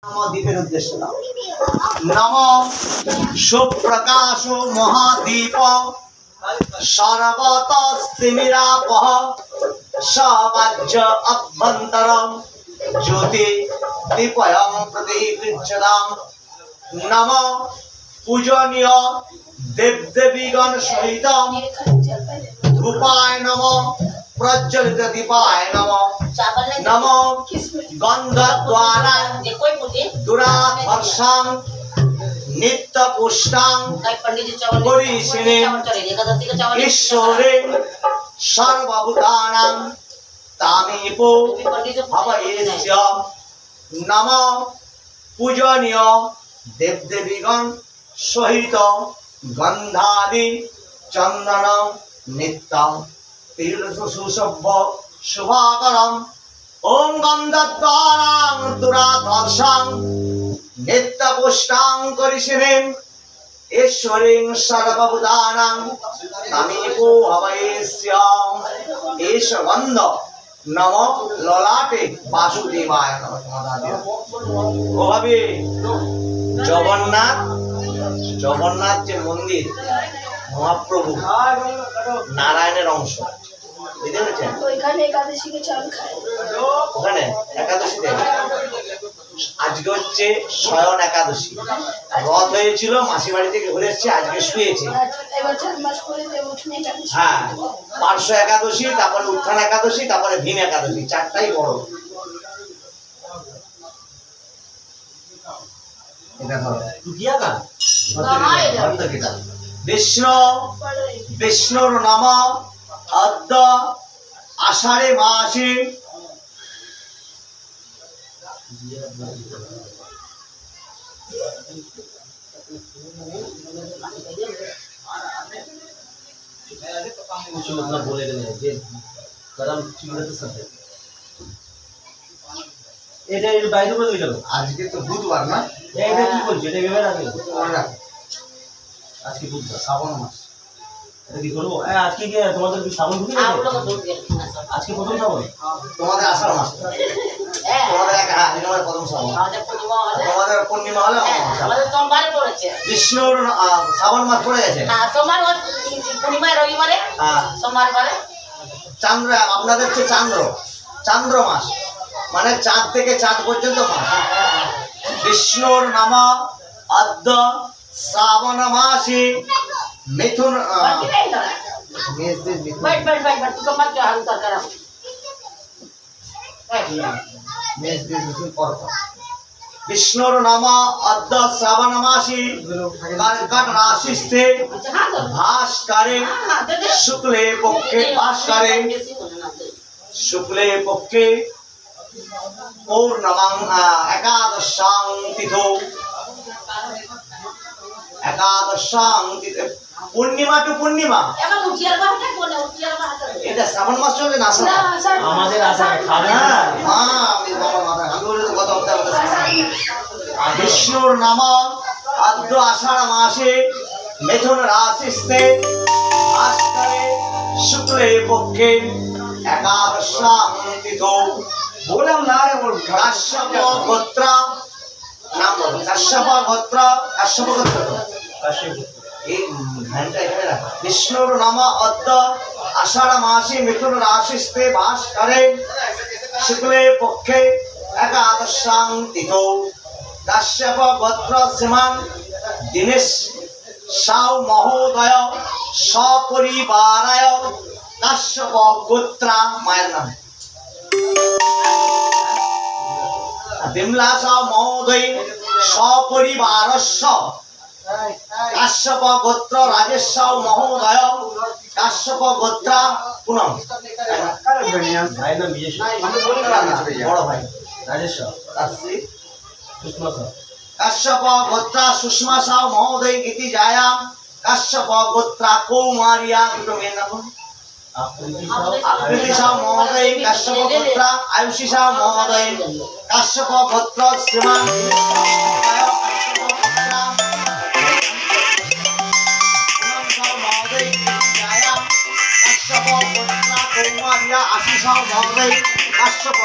দ্বীপের উদ্দেশ্য দাও। নম সুপ্রকাশ মহাদীপ সর্বতস্তিমিরাপহ সবাজ্য অভ্যন্তরম জ্যোতি দীপয়ং প্রতিপৃচ্ছদাম। নম পূজনীয় দেবদেবীগণ সহিত রূপায় নম প্রজ্বলিত দীপায় নম। নম গন্ধদ্বারা দুরাধর্ষাং নিত্য পুষ্টাং পরিশিনে ঈশ্বরে সর্বভূতানাং তামিপো ভবয়েস্য। নম পূজনীয় দেবদেবীগণ সহিত গন্ধাদি চন্দন নিত্যং তীর্থসুসভ্য শুভাকরম। ওম গন্ধদ্বারাং দুরাধর্ষাং নিত্য পুষ্টাং করিষিণে ঈশ্বরিং সর্বভূতানাং তামিপো ভবয়েস্য। এষ গন্ধ নম ললাটে বাসুদেবায় নমঃ। ওভাবে জগন্নাথ যে মন্দির মহাপ্রভু নারায়ণের অংশ, বুঝতে পেরেছেন? ওখানে একাদশীতে আজকে হচ্ছে শয়ন একাদশী, রথ হয়েছিল, মাসি বাড়ি থেকে ঘুরে এসছে, আজকে শুয়েছে। হ্যাঁ, পার্শ্ব একাদশী, তারপরে উত্থান একাদশী, তারপরে ভীম একাদশী, চারটাই বড়। এটা ধরো বিষ্ণুর নাম অদ্য আষাঢ়ে মাসে বলে গেলে যে এটা এর বাইরে বলে গেল। আজকে তো বুধবার না? এটা কি বলছো? এটা ভেবে রাখবে আজকে বুধবার, শ্রাবণ মাস। এটা কি করবো? আজকে কি তোমাদের কি শ্রাবণ ঢুকে গেছে? আজকে প্রথম শ্রাবণ, তোমাদের আষাঢ় মাস, তোমাদের তোমাদের প্রথম শ্রাবণ, তোমাদের পূর্ণিমা হলে আমাদের সোমবারে পড়েছে। বিষ্ণুর শ্রাবণ মাস পড়ে গেছে। সোমবার পূর্ণিমা রবিবারে, সোমবার পরে চান্দ্র, আপনাদের হচ্ছে চান্দ্র মাস, মানে চাঁদ থেকে চাঁদ পর্যন্ত মাস। বিষ্ণুর নাম অদ্য শ্রাবণ মাসে মিথুন বিষ্ণুর নাম অদ্য শ্রাবণ মাসে কর্কট রাশিস্থে ভাস্করে শুক্লে পক্ষে ভাস্করে শুক্লে পক্ষে পৌর্ণমাং একাদশাং তিথৌ একাদশাং তিথে পূর্ণিমা টু পূর্ণিমা। এটা শ্রাবণ মাস চলবে না? আমাদের বিষ্ণুর নাম আদ্য আষাঢ় মাসে মিথুন রাশিস্থে ভাস্করে শুক্লে পক্ষে একাদশাং তিথৌ। বললাম না রে, বল। কাশ্যপ গোত্র নাম বলো। কাশ্যপ গোত্র, কাশ্যপ গোত্র, এই ধ্যানটা এখানে রাখো। বিষ্ণুর নাম অদ্য আষাঢ় মাসে মিথুন রাশিস্থে ভাস্করে শুক্লে পক্ষে একাদশাং তিথৌ। কাশ্যপ গোত্র শ্রীমান দীনেশ সাউ মহোদয় সপরিবারায় কাশ্যপ গোত্র। মায়ের নাম বিমলা সাউ মহোদয় সপরিবারস্য কাশ্যপ গোত্র রাজেশ সাউ মহোদয় কাশ্যপ গোত্র পুনঃ। বড় ভাই রাজেশ সাউ, কাশ্যপ গোত্র সুষমা সাউ মহোদয় ইতি জায়া কাশ্যপ গোত্র কৌমারিয়া। দুটো মেয়ের নাম আকৃতি সাউ মহোদয় কাশ্যপ গোত্র আয়ুষী সাউ মহোদয় কাশ্যপ গোত্র শ্রীমান কাশ্যপ গোত্র কৌমারিয়া আশিস মহোদয় কাশ্যপ।